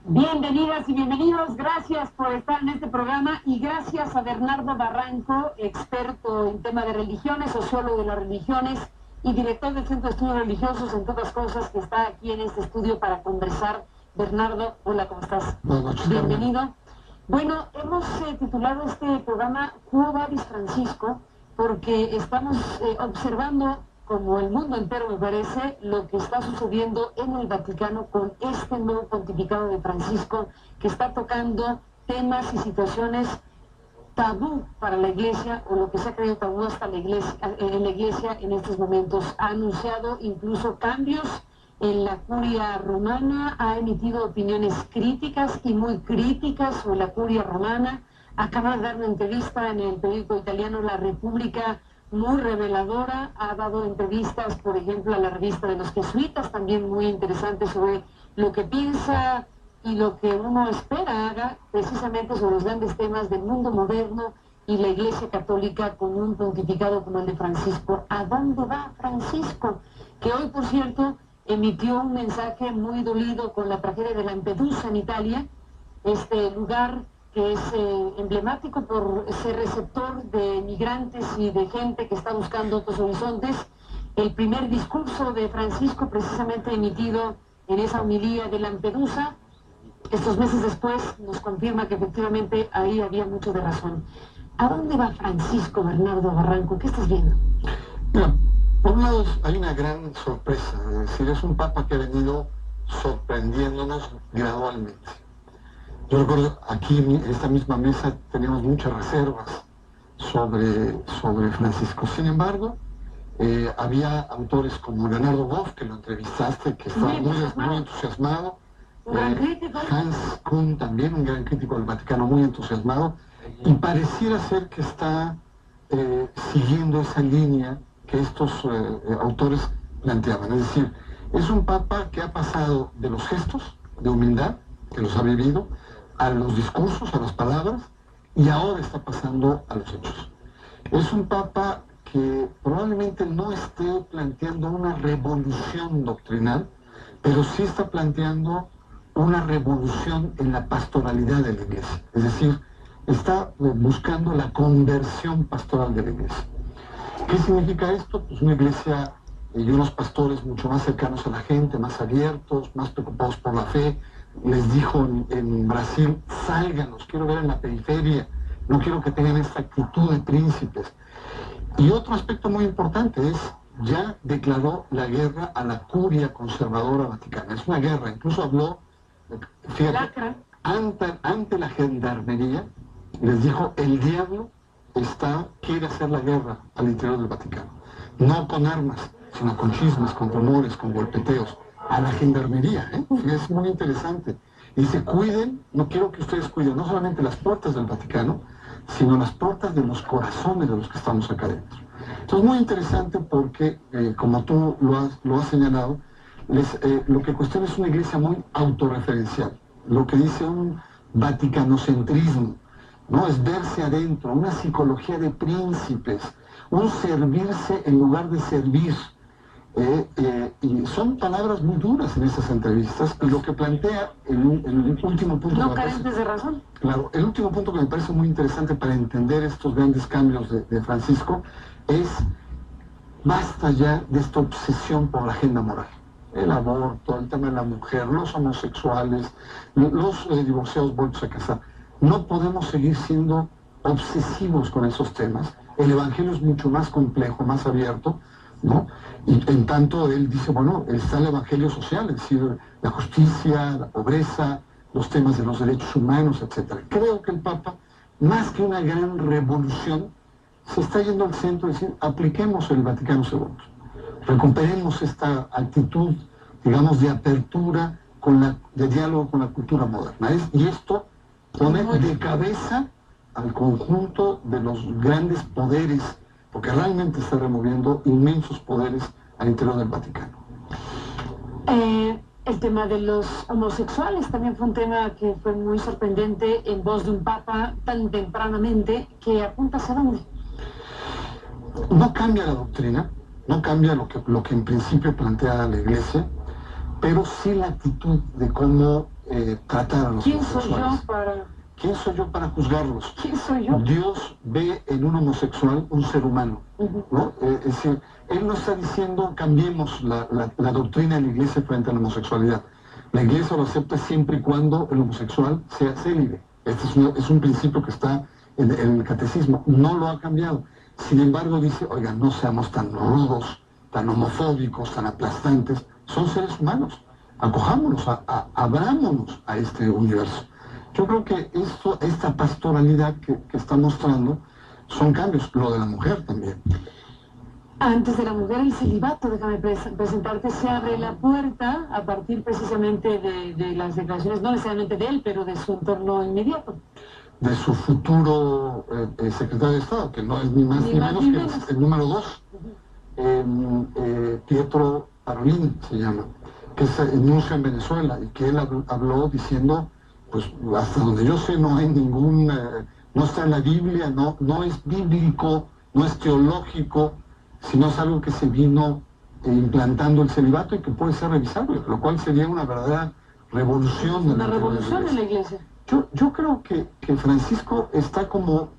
Bienvenidas y bienvenidos, gracias por estar en este programa y gracias a Bernardo Barranco, experto en tema de religiones, sociólogo de las religiones y director del Centro de Estudios Religiosos, entre otras cosas, que está aquí en este estudio para conversar. Bernardo, hola, ¿cómo estás? Buenas noches. Bienvenido. Bueno, hemos titulado este programa Quo Vadis Francisco porque estamos observando, como el mundo entero me parece, lo que está sucediendo en el Vaticano con este nuevo pontificado de Francisco, que está tocando temas y situaciones tabú para la Iglesia, o lo que se ha creído tabú hasta la Iglesia en estos momentos. Ha anunciado incluso cambios en la curia romana, ha emitido opiniones críticas y muy críticas sobre la curia romana. Acaba de dar una entrevista en el periódico italiano La República, muy reveladora. Ha dado entrevistas, por ejemplo, a la revista de los jesuitas, también muy interesante, sobre lo que piensa y lo que uno espera haga precisamente sobre los grandes temas del mundo moderno y la Iglesia Católica, con un pontificado como el de Francisco. ¿A dónde va Francisco? Que hoy, por cierto, emitió un mensaje muy dolido con la tragedia de Lampedusa en Italia, este lugar que es emblemático por ser receptor de migrantes y de gente que está buscando otros horizontes. El primer discurso de Francisco, precisamente emitido en esa homilía de Lampedusa, estos meses después nos confirma que efectivamente ahí había mucho de razón. ¿A dónde va Francisco, Bernardo Barranco? ¿Qué estás viendo? Mira, por un lado hay una gran sorpresa, es decir, es un papa que ha venido sorprendiéndonos gradualmente. Yo recuerdo aquí en esta misma mesa teníamos muchas reservas sobre Francisco. Sin embargo, había autores como Leonardo Boff, que lo entrevistaste, que estaba muy entusiasmado. Hans Kuhn, también un gran crítico del Vaticano, muy entusiasmado, y pareciera ser que está siguiendo esa línea que estos autores planteaban. Es decir, es un papa que ha pasado de los gestos de humildad, que los ha vivido, a los discursos, a las palabras, y ahora está pasando a los hechos. Es un papa que probablemente no esté planteando una revolución doctrinal, pero sí está planteando una revolución en la pastoralidad de la Iglesia. Es decir, está buscando la conversión pastoral de la Iglesia. ¿Qué significa esto? Pues una Iglesia y unos pastores mucho más cercanos a la gente, más abiertos, más preocupados por la fe. Les dijo en Brasil: salgan, los quiero ver en la periferia, no quiero que tengan esta actitud de príncipes. Y otro aspecto muy importante es, ya declaró la guerra a la curia conservadora vaticana. Es una guerra, incluso habló, fíjate, ante la gendarmería, les dijo: el diablo quiere hacer la guerra al interior del Vaticano. No con armas, sino con chismes, con rumores, con golpeteos. A la gendarmería, es muy interesante. Y dice: cuiden, no quiero que ustedes cuiden no solamente las puertas del Vaticano, sino las puertas de los corazones de los que estamos acá dentro. Entonces, muy interesante porque, como tú lo has señalado, lo que cuestiona es una iglesia muy autorreferencial. Lo que dice un vaticanocentrismo, ¿no? Es verse adentro, una psicología de príncipes, un servirse en lugar de servir. Y son palabras muy duras en esas entrevistas, y lo que plantea el último punto... No carentes de razón. Claro, el último punto que me parece muy interesante para entender estos grandes cambios de Francisco es: basta ya de esta obsesión por la agenda moral. El aborto, el tema de la mujer, los homosexuales, los divorciados vueltos a casar. No podemos seguir siendo obsesivos con esos temas. El Evangelio es mucho más complejo, más abierto, ¿no? Y en tanto él dice, bueno, está el Evangelio social, es decir, la justicia, la pobreza, los temas de los derechos humanos, etc. Creo que el Papa, más que una gran revolución, se está yendo al centro, es decir, apliquemos el Vaticano II. Recuperemos esta actitud, digamos, de apertura, de diálogo con la cultura moderna. Y esto pone de cabeza al conjunto de los grandes poderes, porque realmente está removiendo inmensos poderes al interior del Vaticano. El tema de los homosexuales también fue un tema que fue muy sorprendente en voz de un papa tan tempranamente, que apunta hacia dónde. No cambia la doctrina, no cambia lo que en principio plantea la Iglesia, pero sí la actitud de cómo tratar a los homosexuales. ¿Quién soy yo para juzgarlos? ¿Quién soy yo? Dios ve en un homosexual un ser humano, ¿no? Es decir, Él no está diciendo cambiemos la doctrina de la Iglesia frente a la homosexualidad. La Iglesia lo acepta siempre y cuando el homosexual sea célibe. Este es un principio que está en el catecismo. No lo ha cambiado. Sin embargo, dice, oigan, no seamos tan rudos, tan homofóbicos, tan aplastantes. Son seres humanos. Acojámonos, abrámonos a este universo. Yo creo que esta pastoralidad que está mostrando son cambios, lo de la mujer también. Antes de la mujer, el celibato, déjame presentarte, se abre la puerta a partir precisamente de las declaraciones, no necesariamente de él, pero de su entorno inmediato. De su futuro secretario de Estado, que no es ni más ni menos que el número 2, Pietro Parolin se llama, que es nuncio en Venezuela, y que él habló diciendo, pues hasta donde yo sé no hay ningún, no está en la Biblia, no es bíblico, no es teológico, sino es algo que se vino implantando el celibato y que puede ser revisable, lo cual sería una verdadera revolución. Una revolución en la Iglesia. Yo creo que Francisco está como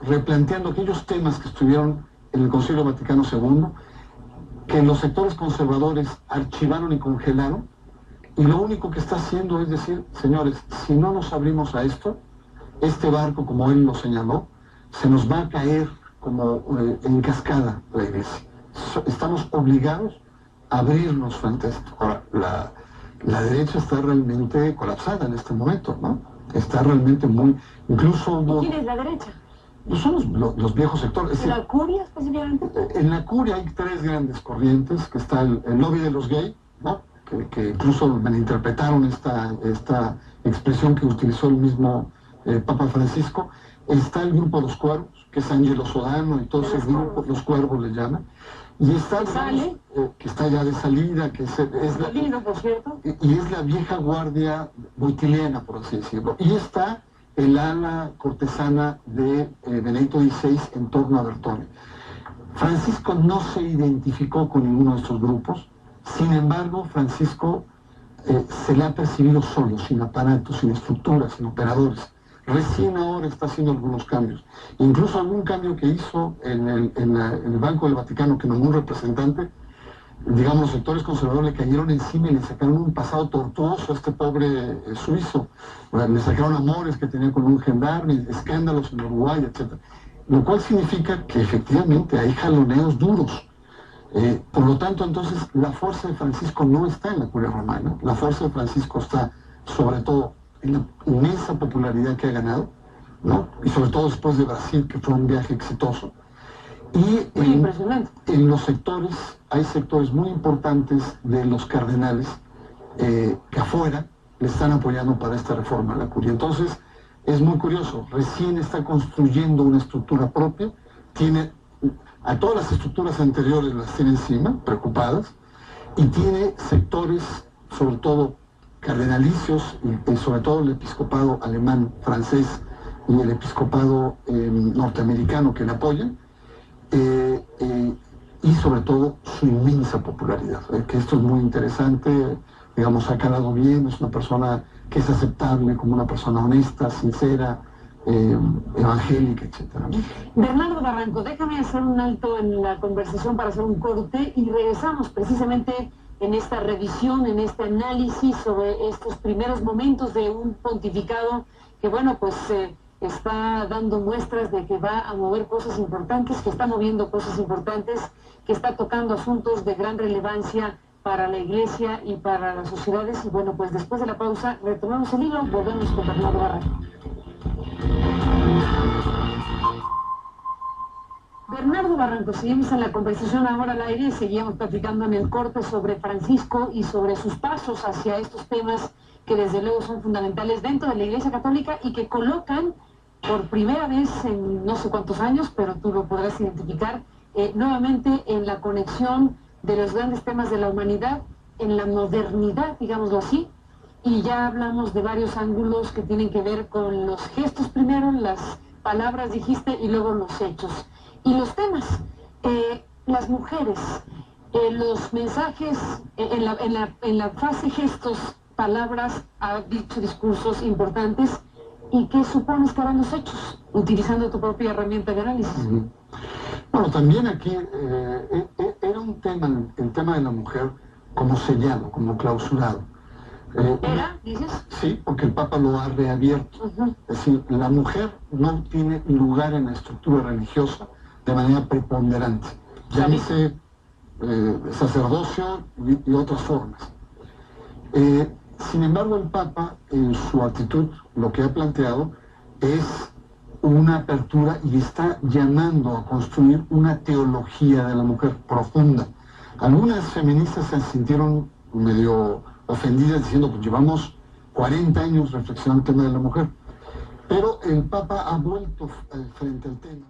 replanteando aquellos temas que estuvieron en el Concilio Vaticano II, que los sectores conservadores archivaron y congelaron, y lo único que está haciendo es decir, señores, si no nos abrimos a esto, este barco, como él lo señaló, se nos va a caer como en cascada la Iglesia. Estamos obligados a abrirnos frente a esto. Ahora, la derecha está realmente colapsada en este momento, ¿no? Está realmente muy... Incluso hubo... ¿Quién es la derecha? Son los viejos sectores. ¿En la curia específicamente? En la curia hay 3 grandes corrientes, que está el lobby de los gays, ¿no? Que incluso malinterpretaron esta expresión que utilizó el mismo Papa Francisco. Está el grupo de los cuervos, que es Angelo Sodano y todo ese grupo, los cuervos le llaman. Y está que está ya de salida, que es la, por cierto. Y es la vieja guardia boitiliana, por así decirlo. Y está el ala cortesana de Benedicto XVI en torno a Bertone. Francisco no se identificó con ninguno de estos grupos. Sin embargo, Francisco se le ha percibido solo, sin aparatos, sin estructuras, sin operadores. Recién ahora está haciendo algunos cambios. Incluso algún cambio que hizo en el Banco del Vaticano, que nombró un representante, digamos, los sectores conservadores le cayeron encima y le sacaron un pasado tortuoso a este pobre suizo. Le sacaron amores que tenía con un gendarme, escándalos en Uruguay, etc. Lo cual significa que efectivamente hay jaloneos duros. Por lo tanto, entonces, la fuerza de Francisco no está en la curia romana. La fuerza de Francisco está, sobre todo, en la inmensa popularidad que ha ganado, ¿no? Y sobre todo después de Brasil, que fue un viaje exitoso. Y en los sectores, hay sectores muy importantes de los cardenales que afuera le están apoyando para esta reforma a la curia. Entonces, es muy curioso, recién está construyendo una estructura propia, tiene a todas las estructuras anteriores las tiene encima, preocupadas, y tiene sectores, sobre todo cardenalicios, y sobre todo el episcopado alemán, francés, y el episcopado norteamericano que le apoyan, y sobre todo su inmensa popularidad, que esto es muy interesante, digamos, ha calado bien, es una persona que es aceptable como una persona honesta, sincera, evangélica, etc. Bernardo Barranco, déjame hacer un alto en la conversación para hacer un corte y regresamos precisamente en esta revisión, en este análisis sobre estos primeros momentos de un pontificado que, bueno, pues está dando muestras de que va a mover cosas importantes, que está moviendo cosas importantes, que está tocando asuntos de gran relevancia para la Iglesia y para las sociedades. Y bueno, pues después de la pausa retomamos el hilo, volvemos con Bernardo Barranco. Bernardo Barranco, seguimos en la conversación ahora al aire, seguimos platicando en el corte sobre Francisco y sobre sus pasos hacia estos temas que desde luego son fundamentales dentro de la Iglesia Católica y que colocan por primera vez en no sé cuántos años, pero tú lo podrás identificar, nuevamente en la conexión de los grandes temas de la humanidad en la modernidad, digámoslo así, y ya hablamos de varios ángulos que tienen que ver con los gestos primero, las palabras dijiste, y luego los hechos. Y los temas, las mujeres, los mensajes, en la fase gestos, palabras, ha dicho discursos importantes. ¿Y qué supones que harán los hechos, utilizando tu propia herramienta de análisis? Bueno, también aquí era un tema, el tema de la mujer, como sellado, como clausurado. ¿Era, dices? Sí, porque el Papa lo ha reabierto. Es decir, la mujer no tiene lugar en la estructura religiosa de manera preponderante. Llámese sacerdocio y otras formas. Sin embargo, el Papa, en su actitud, lo que ha planteado es una apertura y está llamando a construir una teología de la mujer profunda. Algunas feministas se sintieron medio ofendidas diciendo, pues llevamos 40 años reflexionando el tema de la mujer, pero el Papa ha vuelto frente al tema.